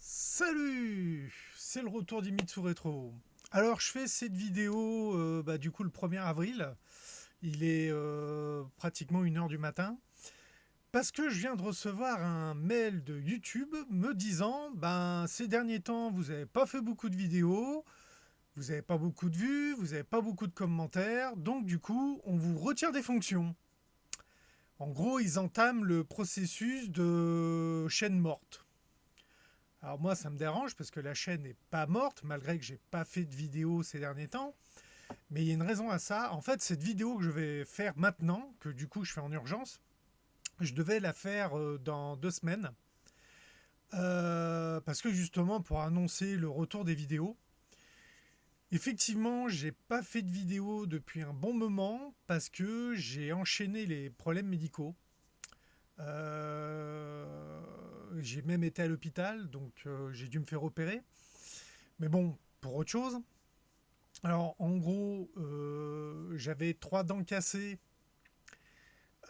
Salut, c'est le retour d'Imitsu Retro. Alors je fais cette vidéo du coup le 1er avril. Il est pratiquement 1 heure du matin. Parce que je viens de recevoir un mail de YouTube me disant ces derniers temps vous n'avez pas fait beaucoup de vidéos, vous n'avez pas beaucoup de vues, vous n'avez pas beaucoup de commentaires, donc du coup on vous retire des fonctions. En gros ils entament le processus de chaîne morte. Alors moi, ça me dérange parce que la chaîne n'est pas morte, malgré que j'ai pas fait de vidéo ces derniers temps. Mais il y a une raison à ça. En fait, cette vidéo que je vais faire maintenant, que du coup je fais en urgence, je devais la faire dans 2 semaines. Parce que justement, pour annoncer le retour des vidéos, effectivement, j'ai pas fait de vidéo depuis un bon moment parce que j'ai enchaîné les problèmes médicaux. J'ai même été à l'hôpital, donc j'ai dû me faire opérer. Mais bon, pour autre chose. Alors, en gros, j'avais 3 dents cassées.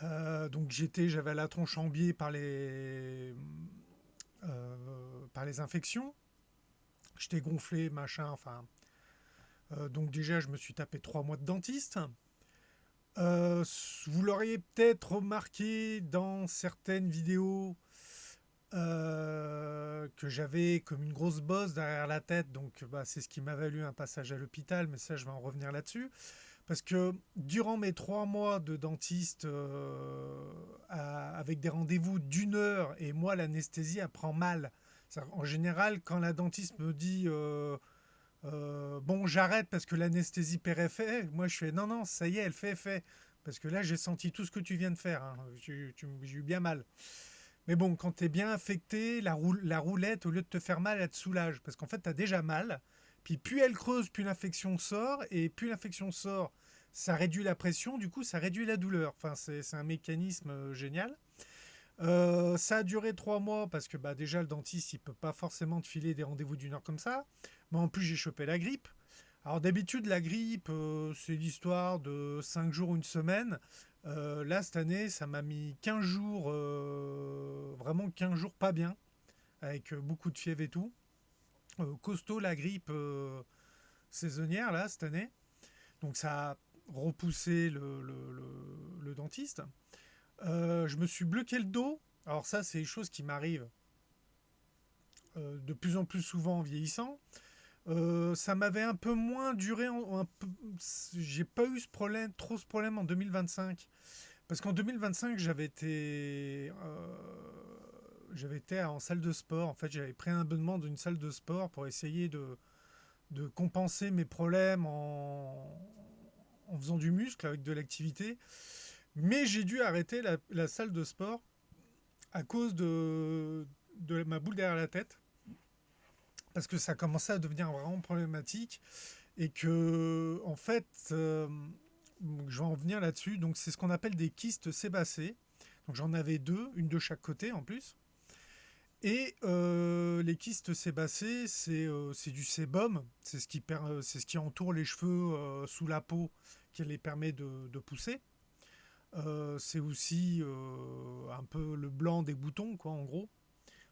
Donc, j'avais la tronche en biais par les infections. J'étais gonflé, machin, enfin. Donc, déjà, je me suis tapé 3 mois de dentiste. Vous l'auriez peut-être remarqué dans certaines vidéos que j'avais comme une grosse bosse derrière la tête. Donc, c'est ce qui m'a valu un passage à l'hôpital, mais ça, je vais en revenir là-dessus. Parce que durant mes 3 mois de dentiste avec des rendez-vous d'1 heure, et moi l'anesthésie elle prend mal. En général, quand la dentiste me dit bon j'arrête parce que l'anesthésie perd effet, moi je fais non non ça y est elle fait effet. Parce que là j'ai senti tout ce que tu viens de faire, hein. J'ai eu bien mal. Mais bon, quand tu es bien affecté, la roulette, au lieu de te faire mal, elle te soulage. Parce qu'en fait, tu as déjà mal. Puis plus elle creuse, plus l'infection sort. Et plus l'infection sort, ça réduit la pression. Du coup, ça réduit la douleur. Enfin, c'est un mécanisme génial. Ça a duré 3 mois parce que déjà, le dentiste, il peut pas forcément te filer des rendez-vous d'1 heure comme ça. Mais en plus, j'ai chopé la grippe. Alors d'habitude, la grippe, c'est l'histoire de 5 jours ou une semaine. Là, cette année, ça m'a mis 15 jours, vraiment 15 jours pas bien, avec beaucoup de fièvre et tout. Costaud la grippe saisonnière, là, cette année. Donc ça a repoussé le dentiste. Je me suis bloqué le dos. Alors ça, c'est des choses qui m'arrivent de plus en plus souvent en vieillissant. Ça m'avait un peu moins duré. J'ai pas eu trop ce problème en 2025. Parce qu'en 2025, j'avais été en salle de sport. En fait, j'avais pris un abonnement d'une salle de sport pour essayer de compenser mes problèmes en faisant du muscle avec de l'activité. Mais j'ai dû arrêter la salle de sport à cause de ma boule derrière la tête. Parce que ça commençait à devenir vraiment problématique. Et que, en fait, je vais en venir là-dessus. Donc, c'est ce qu'on appelle des kystes sébacés. Donc, j'en avais 2, une de chaque côté en plus. Et les kystes sébacés, c'est du sébum. C'est ce qui entoure les cheveux sous la peau qui les permet de pousser. C'est aussi un peu le blanc des boutons, quoi, en gros.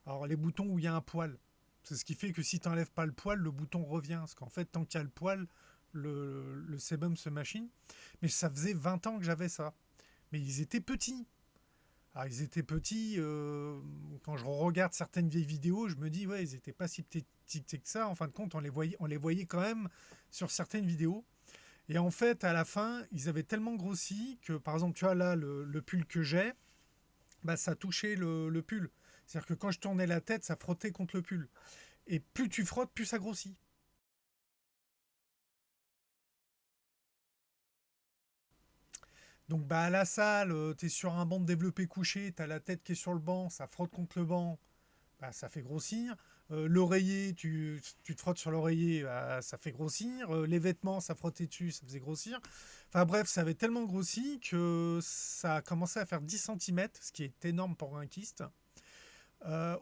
Alors, les boutons où il y a un poil. C'est ce qui fait que si tu n'enlèves pas le poil, le bouton revient. Parce qu'en fait, tant qu'il y a le poil, le sébum se machine. Mais ça faisait 20 ans que j'avais ça. Mais ils étaient petits. Alors, ils étaient petits. Quand je regarde certaines vieilles vidéos, je me dis, ouais, ils n'étaient pas si petits que ça. En fin de compte, on les voyait quand même sur certaines vidéos. Et en fait, à la fin, ils avaient tellement grossi que, par exemple, tu vois là, le pull que j'ai, ça touchait le pull. C'est-à-dire que quand je tournais la tête, ça frottait contre le pull. Et plus tu frottes, plus ça grossit. Donc à la salle, tu es sur un banc de développé couché, tu as la tête qui est sur le banc, ça frotte contre le banc, ça fait grossir. L'oreiller, tu te frottes sur l'oreiller, ça fait grossir. Les vêtements, ça frottait dessus, ça faisait grossir. Enfin bref, ça avait tellement grossi que ça a commencé à faire 10 centimètres, ce qui est énorme pour un kyste.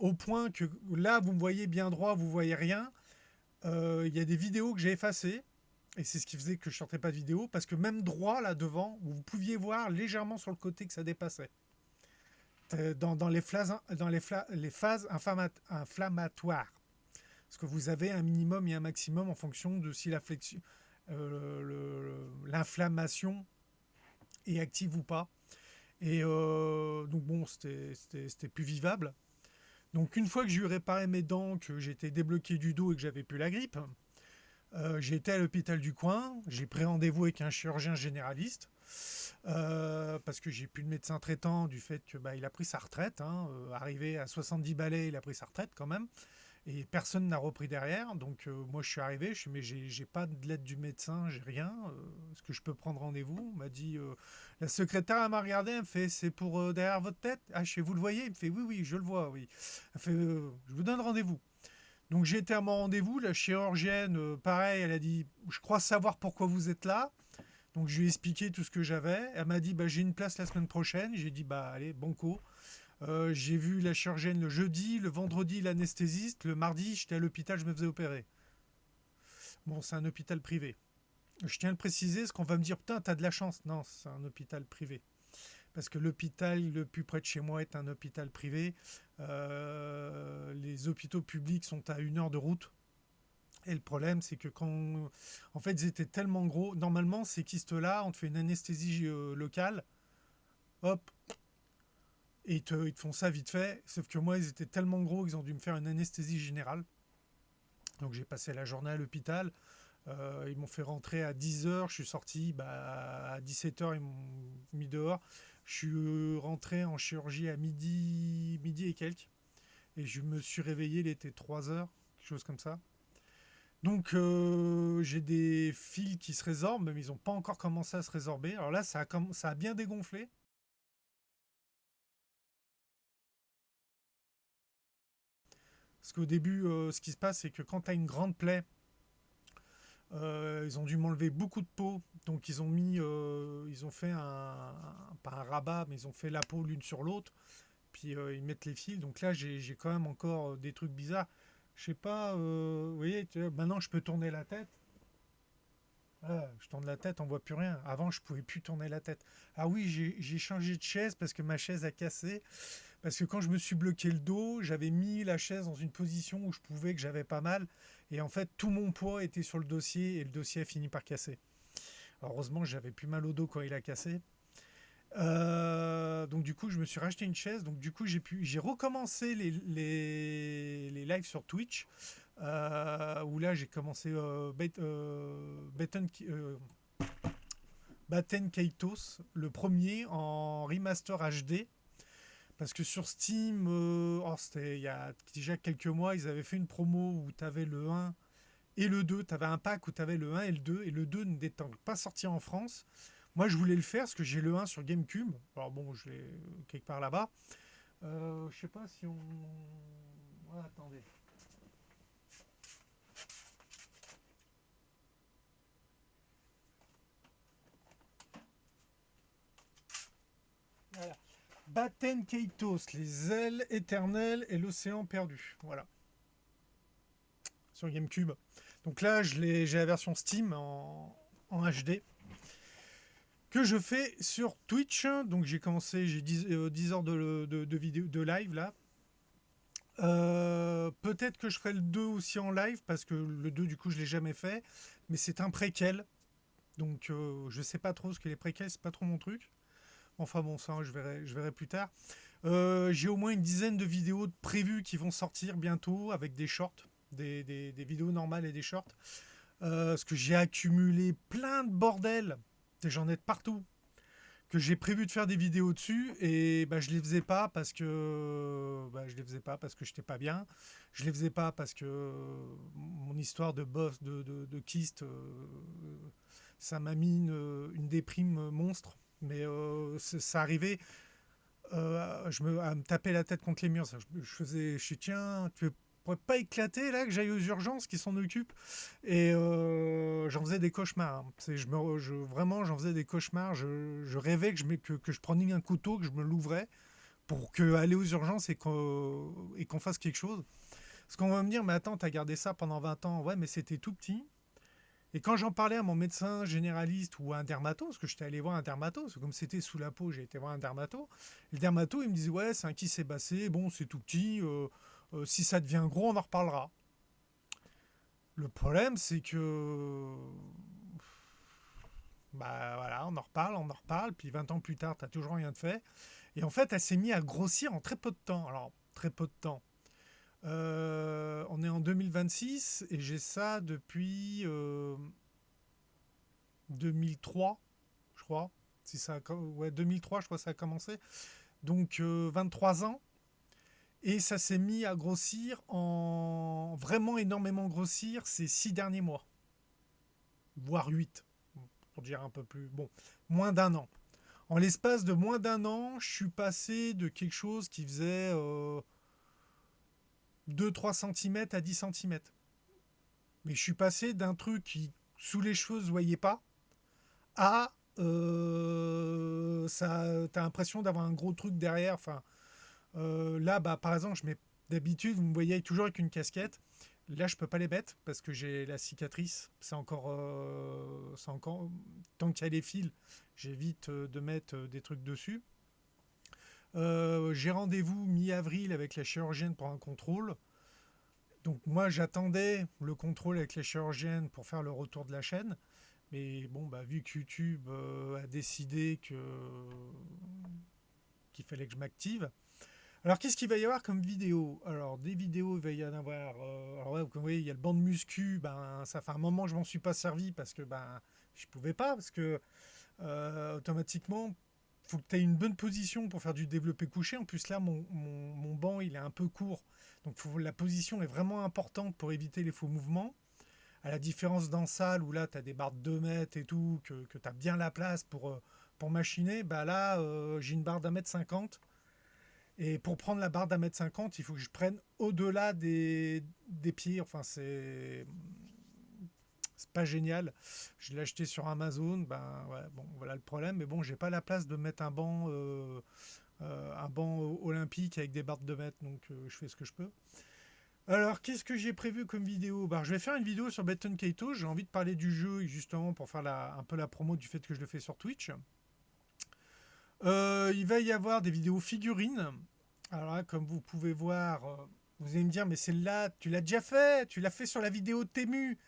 Au point que là, vous me voyez bien droit, vous voyez rien. Il y a des vidéos que j'ai effacées. Et c'est ce qui faisait que je sortais pas de vidéo. Parce que même droit, là devant, vous pouviez voir légèrement sur le côté que ça dépassait. Dans les phases inflammatoires. Parce que vous avez un minimum et un maximum en fonction de si la flexion, l'inflammation est active ou pas. Et donc bon, c'était plus vivable. Donc une fois que j'ai eu réparé mes dents, que j'étais débloqué du dos et que j'avais plus la grippe, j'ai été à l'hôpital du coin, j'ai pris rendez-vous avec un chirurgien généraliste, parce que j'ai plus de médecin traitant du fait que il a pris sa retraite, hein, arrivé à 70 balais, il a pris sa retraite quand même, et personne n'a repris derrière. Donc moi je suis arrivé, je suis mais j'ai pas de lettre du médecin, j'ai rien, est-ce que je peux prendre rendez-vous? On m'a dit, la secrétaire elle m'a regardé, elle me fait c'est pour derrière votre tête? Ah je fais vous le voyez? Il me fait oui oui je le vois oui. Elle fait je vous donne rendez-vous. Donc j'ai été à mon rendez-vous, la chirurgienne, pareil, elle a dit, je crois savoir pourquoi vous êtes là. Donc je lui ai expliqué tout ce que j'avais. Elle m'a dit, j'ai une place la semaine prochaine. J'ai dit, allez, banco. J'ai vu la chirurgienne le jeudi, le vendredi l'anesthésiste, le mardi j'étais à l'hôpital, je me faisais opérer. Bon, c'est un hôpital privé. Je tiens à le préciser, parce qu'on va me dire, putain, t'as de la chance. Non, c'est un hôpital privé. Parce que l'hôpital le plus près de chez moi est un hôpital privé. Les hôpitaux publics sont à 1 heure de route. Et le problème, c'est que quand. En fait, ils étaient tellement gros. Normalement, ces kystes-là, on te fait une anesthésie locale. Hop. Et ils te font ça vite fait. Sauf que moi, ils étaient tellement gros qu'ils ont dû me faire une anesthésie générale. Donc, j'ai passé la journée à l'hôpital. Ils m'ont fait rentrer à 10 heures. Je suis sorti à 17 heures. Ils m'ont mis dehors. Je suis rentré en chirurgie à midi et quelques. Et je me suis réveillé, il était 3 heures. Quelque chose comme ça. Donc j'ai des fils qui se résorbent, mais ils n'ont pas encore commencé à se résorber. Alors là, ça a bien dégonflé. Parce qu'au début, ce qui se passe, c'est que quand tu as une grande plaie, ils ont dû m'enlever beaucoup de peau. Donc ils ont fait pas un rabat, mais ils ont fait la peau l'une sur l'autre. Puis ils mettent les fils. Donc là, j'ai quand même encore des trucs bizarres. Je sais pas, vous voyez, maintenant je peux tourner la tête. Ah, je tourne la tête, on voit plus rien. Avant, je pouvais plus tourner la tête. Ah oui, j'ai changé de chaise parce que ma chaise a cassé. Parce que quand je me suis bloqué le dos, j'avais mis la chaise dans une position où je pouvais, que j'avais pas mal. Et en fait, tout mon poids était sur le dossier et le dossier a fini par casser. Alors, heureusement, j'avais plus mal au dos quand il a cassé. Donc du coup, je me suis racheté une chaise. Donc du coup, j'ai recommencé les lives sur Twitch. Où là, j'ai commencé Batten Kaitos, le premier en remaster HD. Parce que sur Steam, c'était il y a déjà quelques mois, ils avaient fait une promo où tu avais le 1 et le 2. Tu avais un pack où tu avais le 1 et le 2. Et le 2 n'étant pas sorti en France. Moi, je voulais le faire parce que j'ai le 1 sur GameCube. Alors bon, je l'ai quelque part là-bas. Je sais pas si on. Ah, attendez. Voilà. Batten Kaitos, les ailes éternelles et l'océan perdu. Voilà. Sur GameCube. Donc là, j'ai la version Steam en HD que je fais sur Twitch. Donc j'ai commencé, j'ai 10 heures de vidéo de live là. Peut-être que je ferai le 2 aussi en live parce que le 2 du coup je l'ai jamais fait, mais c'est un préquel. Donc je sais pas trop ce que les préquels, c'est pas trop mon truc. Enfin bon, ça je verrai plus tard. J'ai au moins une dizaine de vidéos prévues qui vont sortir bientôt avec des shorts, des vidéos normales et des shorts. Parce que j'ai accumulé plein de bordel, et j'en ai de partout, que j'ai prévu de faire des vidéos dessus et je les faisais pas parce que je les faisais pas parce que j'étais pas bien. Je les faisais pas parce que mon histoire de boss de kyste, ça m'a mis une déprime monstre. Mais ça arrivait à me taper la tête contre les murs. Je suis tiens, tu pourrais pas éclater là que j'aille aux urgences qui s'en occupent. Et j'en faisais des cauchemars, hein. Vraiment j'en faisais des cauchemars. Je rêvais que je prenais un couteau, que je me l'ouvrais pour aller aux urgences et qu'on fasse quelque chose. Parce qu'on va me dire mais attends, t'as gardé ça pendant 20 ans. Ouais, mais c'était tout petit. Et quand j'en parlais à mon médecin généraliste ou à un dermato, parce que j'étais allé voir un dermato, parce que comme c'était sous la peau, j'ai été voir un dermato. Le dermato, il me disait ouais, c'est un kyste sébacé, bon, c'est tout petit, si ça devient gros, on en reparlera. Le problème, c'est que bah voilà, on en reparle, puis 20 ans plus tard, t'as toujours rien de fait. Et en fait, elle s'est mise à grossir en très peu de temps. Alors, très peu de temps. On est en 2026 et j'ai ça depuis 2003, je crois. Si ça ouais, 2003, je crois que ça a commencé. Donc 23 ans. Et ça s'est mis à grossir en vraiment énormément grossir ces 6 derniers mois, voire 8, pour dire un peu plus. Bon, moins d'un an. En l'espace de moins d'un an, je suis passé de quelque chose qui faisait 2-3 cm à 10 cm. Mais je suis passé d'un truc qui, sous les cheveux, ne se voyait pas, à ça, t'as l'impression d'avoir un gros truc derrière. Enfin, là, bah, par exemple, d'habitude, vous me voyez toujours avec une casquette. Là, je peux pas les mettre parce que j'ai la cicatrice. C'est encore. Tant qu'il y a les fils, j'évite de mettre des trucs dessus. J'ai rendez-vous mi-avril avec la chirurgienne pour un contrôle. Donc moi, j'attendais le contrôle avec la chirurgienne pour faire le retour de la chaîne. Mais bon, bah, vu que YouTube a décidé qu'il fallait que je m'active. Alors, qu'est-ce qu'il va y avoir comme vidéo? Alors, des vidéos, il va y en avoir. Alors, ouais, vous voyez, il y a le banc de muscu. Ben, ça fait un moment que je m'en suis pas servi parce que ben, je pouvais pas. Parce que automatiquement, faut que tu aies une bonne position pour faire du développé couché. En plus, là, mon banc, il est un peu court. Donc, la position est vraiment importante pour éviter les faux mouvements. À la différence dans salle où là, tu as des barres de 2 mètres et tout, que tu as bien la place pour machiner, bah là, j'ai une barre d'1,50 m. Et pour prendre la barre d'1,50 m, il faut que je prenne au-delà des pieds. Enfin, c'est pas génial. Je l'ai acheté sur Amazon. Ben, ouais, bon, voilà le problème. Mais bon, j'ai pas la place de mettre un banc olympique avec des barres de 2 mètres. Donc, je fais ce que je peux. Alors, qu'est-ce que j'ai prévu comme vidéo? Bah, je vais faire une vidéo sur Baton Kaitos. J'ai envie de parler du jeu, justement, pour faire un peu la promo du fait que je le fais sur Twitch. Il va y avoir des vidéos figurines. Alors là, comme vous pouvez voir, vous allez me dire, mais celle-là, tu l'as déjà fait, tu l'as fait sur la vidéo de Temu.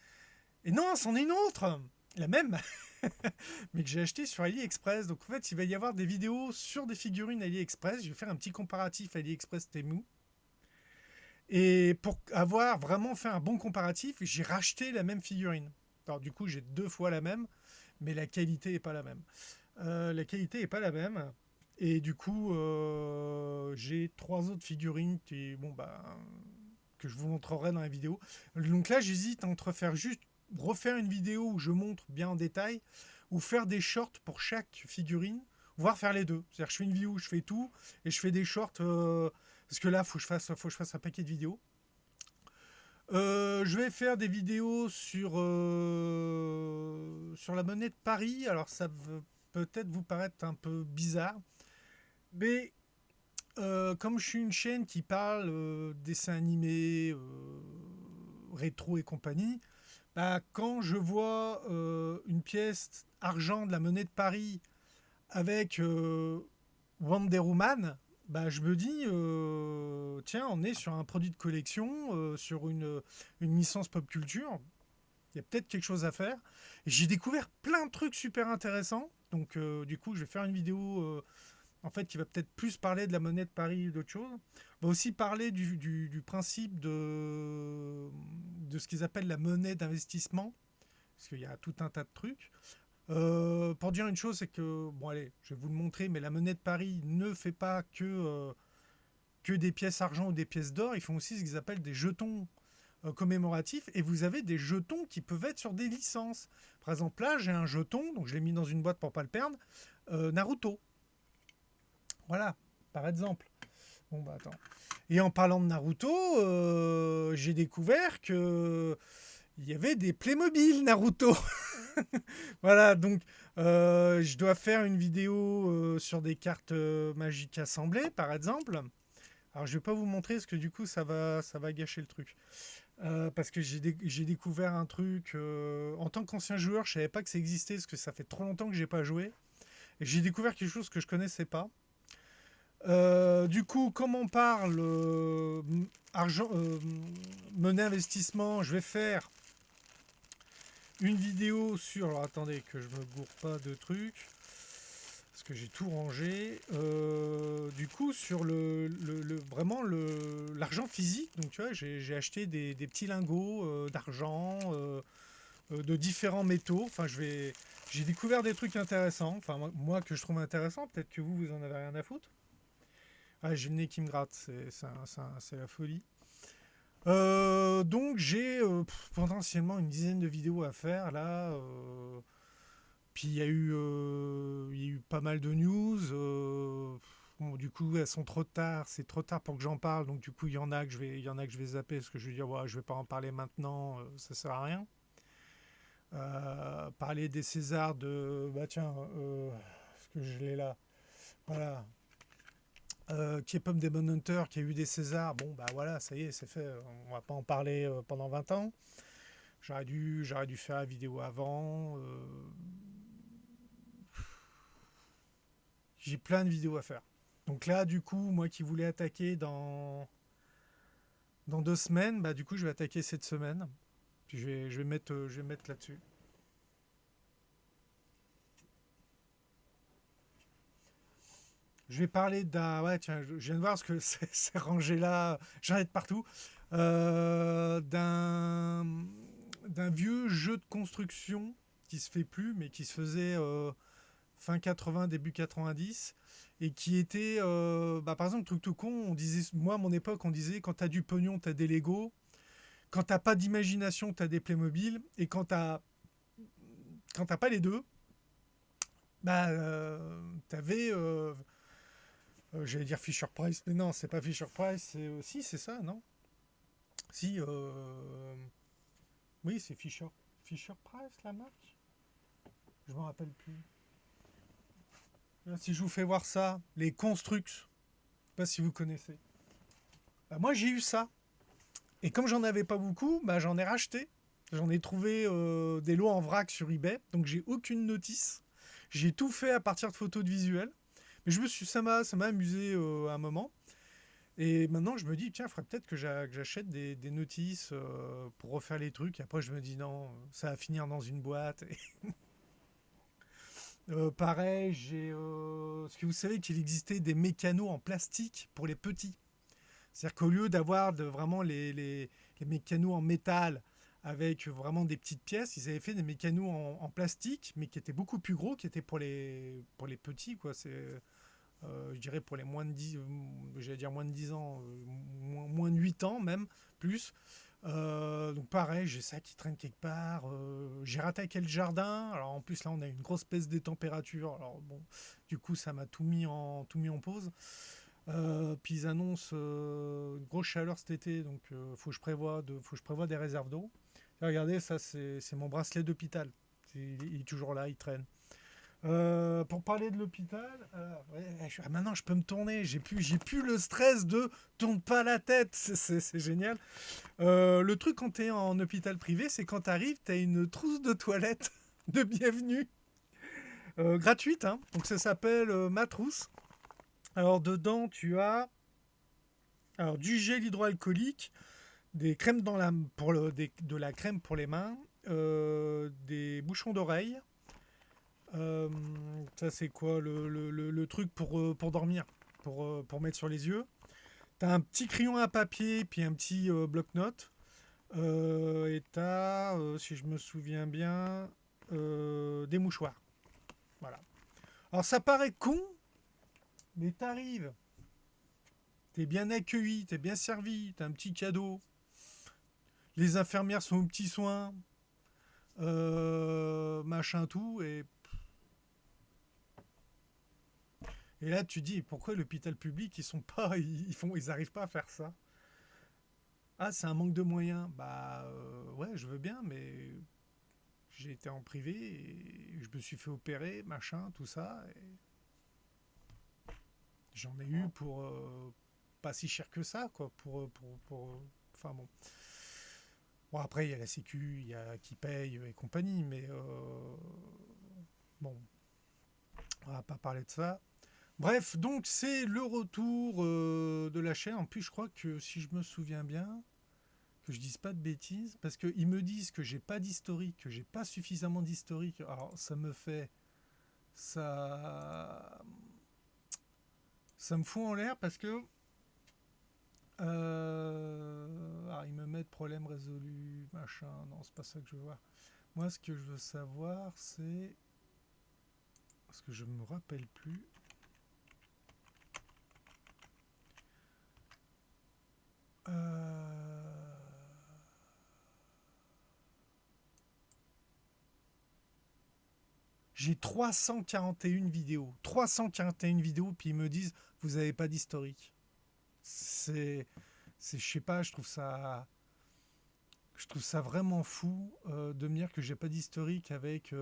Et non, c'en est une autre, la même, mais que j'ai acheté sur AliExpress. Donc en fait, il va y avoir des vidéos sur des figurines AliExpress. Je vais faire un petit comparatif AliExpress Temu. Et pour avoir vraiment fait un bon comparatif, j'ai racheté la même figurine. Alors du coup, j'ai 2 fois la même, mais la qualité n'est pas la même. La qualité n'est pas la même. Et du coup, j'ai 3 autres figurines que je vous montrerai dans la vidéo. Donc là, j'hésite entre refaire une vidéo où je montre bien en détail, ou faire des shorts pour chaque figurine, voire faire les deux. C'est-à-dire que je fais une vidéo où je fais tout, et je fais des shorts, parce que là, il faut que je fasse un paquet de vidéos. Je vais faire des vidéos sur la monnaie de Paris. Alors ça va peut-être vous paraître un peu bizarre, mais comme je suis une chaîne qui parle dessins animés, rétro et compagnie, bah, quand je vois une pièce argent de la monnaie de Paris avec Wonder Woman, bah, je me dis, tiens, on est sur un produit de collection, sur une licence pop culture. Il y a peut-être quelque chose à faire. Et j'ai découvert plein de trucs super intéressants. Donc, du coup, je vais faire une vidéo en fait, qui va peut-être plus parler de la monnaie de Paris ou d'autres choses. On va aussi parler du principe de ce qu'ils appellent la monnaie d'investissement. Parce qu'il y a tout un tas de trucs. Pour dire une chose, c'est que, bon allez, je vais vous le montrer, mais la monnaie de Paris ne fait pas que des pièces argent ou des pièces d'or. Ils font aussi ce qu'ils appellent des jetons commémoratifs. Et vous avez des jetons qui peuvent être sur des licences. Par exemple, là, j'ai un jeton, donc je l'ai mis dans une boîte pour pas le perdre, Naruto. Voilà, par exemple. Bon, bah attends. Et en parlant de Naruto, j'ai découvert que il y avait des Playmobil Naruto. Voilà, donc je dois faire une vidéo sur des cartes magiques assemblées, par exemple. Alors je vais pas vous montrer parce que du coup ça va gâcher le truc. Parce que j'ai découvert un truc en tant qu'ancien joueur, je savais pas que ça existait parce que ça fait trop longtemps que j'ai pas joué. Et j'ai découvert quelque chose que je connaissais pas. Du coup, comme on parle argent, monnaie investissement, je vais faire une vidéo sur... Alors attendez que je me gourre pas de trucs. Parce que j'ai tout rangé. Du coup, sur vraiment l'argent physique, donc tu vois, j'ai acheté des petits lingots d'argent, de différents métaux. Enfin, j'ai découvert des trucs intéressants. Enfin, moi que je trouve intéressant. Peut-être que vous en avez rien à foutre. Ah, j'ai le nez qui me gratte, c'est la folie. Donc j'ai potentiellement une dizaine de vidéos à faire là. Puis il y a eu pas mal de news. Bon, du coup, elles sont trop tard. C'est trop tard pour que j'en parle. Donc du coup, il y en a que je vais zapper parce que je vais dire, ouais, je vais pas en parler maintenant. Ça sert à rien. Parler des Césars de, bah tiens, est-ce que je l'ai là. Voilà. K-Pop Demon Hunter qui a eu des Césars. Bon, bah voilà, ça y est, c'est fait. On va pas en parler pendant 20 ans. J'aurais dû faire la vidéo avant. J'ai plein de vidéos à faire. Donc là, du coup, moi qui voulais attaquer dans 2 semaines, bah du coup, je vais attaquer cette semaine. Puis je vais mettre là-dessus. Je vais parler d'un... Ouais, tiens, je viens de voir ce que c'est rangé là. J'en ai de partout. D'un vieux jeu de construction qui se fait plus, mais qui se faisait fin 80, début 90, et qui était, bah, par exemple, truc tout con, on disait, moi à mon époque, on disait quand t'as du pognon, t'as des Lego, quand t'as pas d'imagination, t'as des Playmobil, et quand t'as pas les deux, bah, t'avais, j'allais dire Fisher Price, mais non, c'est pas Fisher Price, c'est aussi, c'est ça, non? Si, oui, c'est Fisher Price, la marque? Je me rappelle plus. Si je vous fais voir ça, les Construx, je sais pas si vous connaissez. Bah, moi, j'ai eu ça. Et comme j'en avais pas beaucoup, bah, j'en ai racheté. J'en ai trouvé des lots en vrac sur eBay, donc j'ai aucune notice. J'ai tout fait à partir de photos de visuels. Mais ça m'a amusé à un moment. Et maintenant, je me dis, tiens, il faudrait peut-être que j'achète des notices pour refaire les trucs. Et après, je me dis, non, ça va finir dans une boîte. Pareil, est-ce que vous savez qu'il existait des mécanos en plastique pour les petits? C'est-à-dire qu'au lieu d'avoir vraiment les mécanos en métal avec vraiment des petites pièces, ils avaient fait des mécanos en plastique, mais qui étaient beaucoup plus gros, qui étaient pour les petits, quoi. Je dirais pour les moins de 10, j'allais dire moins de 10 ans, moins de 8 ans même, plus. Donc pareil, j'ai ça qui traîne quelque part. J'ai rattaqué le jardin. Alors en plus là, on a une grosse baisse des températures. Alors bon, du coup, ça m'a tout mis en pause. Puis ils annoncent une grosse chaleur cet été, donc faut que je prévoie des réserves d'eau. Regardez, ça c'est mon bracelet d'hôpital. Il est toujours là, il traîne. Pour parler de l'hôpital, ouais, maintenant je peux me tourner. J'ai plus le stress de tourne pas la tête. C'est génial. Le truc quand t'es en hôpital privé, c'est quand t'arrives, t'as une trousse de toilette de bienvenue gratuite. Hein. Donc ça s'appelle Ma Trousse. Alors dedans, tu as du gel hydroalcoolique, des crèmes de la crème pour les mains, des bouchons d'oreille. Euh, Ça c'est quoi le truc pour dormir, pour mettre sur les yeux. T'as un petit crayon à papier, puis un petit bloc-notes. Et t'as, si je me souviens bien, des mouchoirs. Voilà. Alors ça paraît con, mais t'arrives. T'es bien accueilli, t'es bien servi, t'as un petit cadeau. Les infirmières sont aux petits soins, machin tout. Et là, tu dis, pourquoi l'hôpital public, ils sont pas, ils arrivent pas à faire ça? Ah, c'est un manque de moyens. Bah ouais, je veux bien, mais j'ai été en privé et je me suis fait opérer, machin, tout ça. Et j'en ai eu pour pas si cher que ça, quoi. Enfin bon. Bon, après, il y a la Sécu, il y a qui paye et compagnie, mais bon, on va pas parler de ça. Bref, donc c'est le retour de la chaîne. En plus, je crois que si je me souviens bien, que je dise pas de bêtises, parce qu'ils me disent que j'ai pas d'historique, que j'ai pas suffisamment d'historique. Alors ça, ça me fout en l'air parce que alors ils me mettent problème résolu, machin. Non, c'est pas ça que je veux voir. Moi, ce que je veux savoir, c'est parce que je me rappelle plus. Euh, J'ai 341 vidéos. 341 vidéos, puis ils me disent, vous n'avez pas d'historique. C'est, je sais pas, je trouve ça vraiment fou de me dire que j'ai pas d'historique avec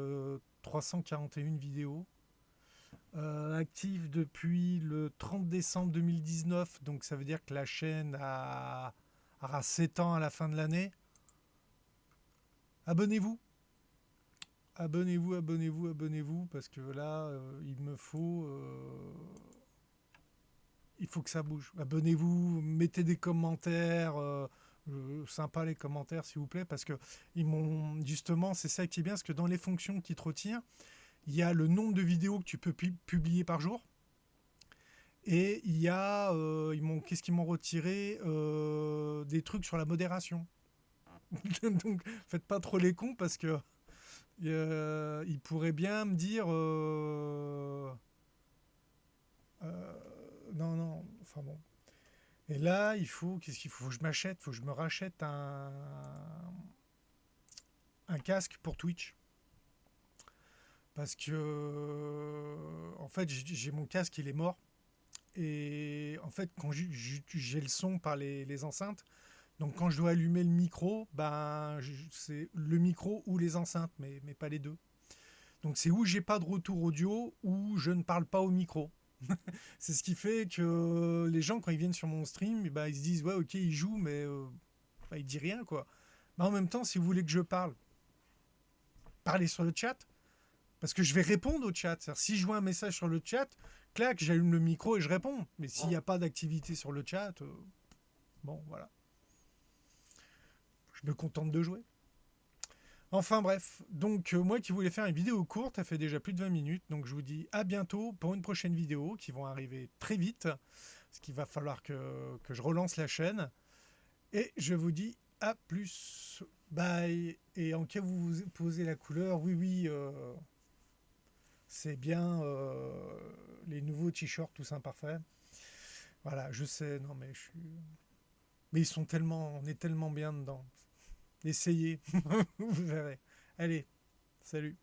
341 vidéos. Active depuis le 30 décembre 2019, donc ça veut dire que la chaîne aura 7 ans à la fin de l'année. Abonnez-vous, abonnez-vous, parce que là, il faut que ça bouge. Abonnez-vous, mettez des commentaires, sympa les commentaires s'il vous plaît, parce que ils m'ont justement, c'est ça qui est bien, parce que dans les fonctions qui te retirent, il y a le nombre de vidéos que tu peux publier par jour. Et il y a, qu'est-ce qu'ils m'ont retiré des trucs sur la modération. Donc, faites pas trop les cons parce que ils pourraient bien me dire non, non, enfin bon. Et là, qu'est-ce qu'il faut? Faut que je m'achète, faut que je me rachète un casque pour Twitch. Parce que, en fait, j'ai mon casque, il est mort. Et en fait, quand j'ai le son par les enceintes, donc quand je dois allumer le micro, c'est le micro ou les enceintes, mais pas les deux. Donc c'est où j'ai pas de retour audio ou je ne parle pas au micro. C'est ce qui fait que les gens, quand ils viennent sur mon stream, ils se disent ouais, ok, il joue, mais il dit rien quoi. Mais en même temps, si vous voulez que je parle, parlez sur le chat, parce que je vais répondre au chat. C'est-à-dire, si je vois un message sur le chat, clac, j'allume le micro et je réponds. Mais s'il n'y a pas d'activité sur le chat, bon, voilà. Je me contente de jouer. Enfin bref, donc moi qui voulais faire une vidéo courte, ça fait déjà plus de 20 minutes, donc je vous dis à bientôt pour une prochaine vidéo qui vont arriver très vite, parce qu'il va falloir que je relance la chaîne. Et je vous dis à plus. Bye. Et en cas où vous vous posez la couleur, oui, c'est bien les nouveaux t-shirts tous imparfaits. Voilà, je sais, non mais je suis... Mais on est tellement bien dedans. Essayez, vous verrez. Allez, salut.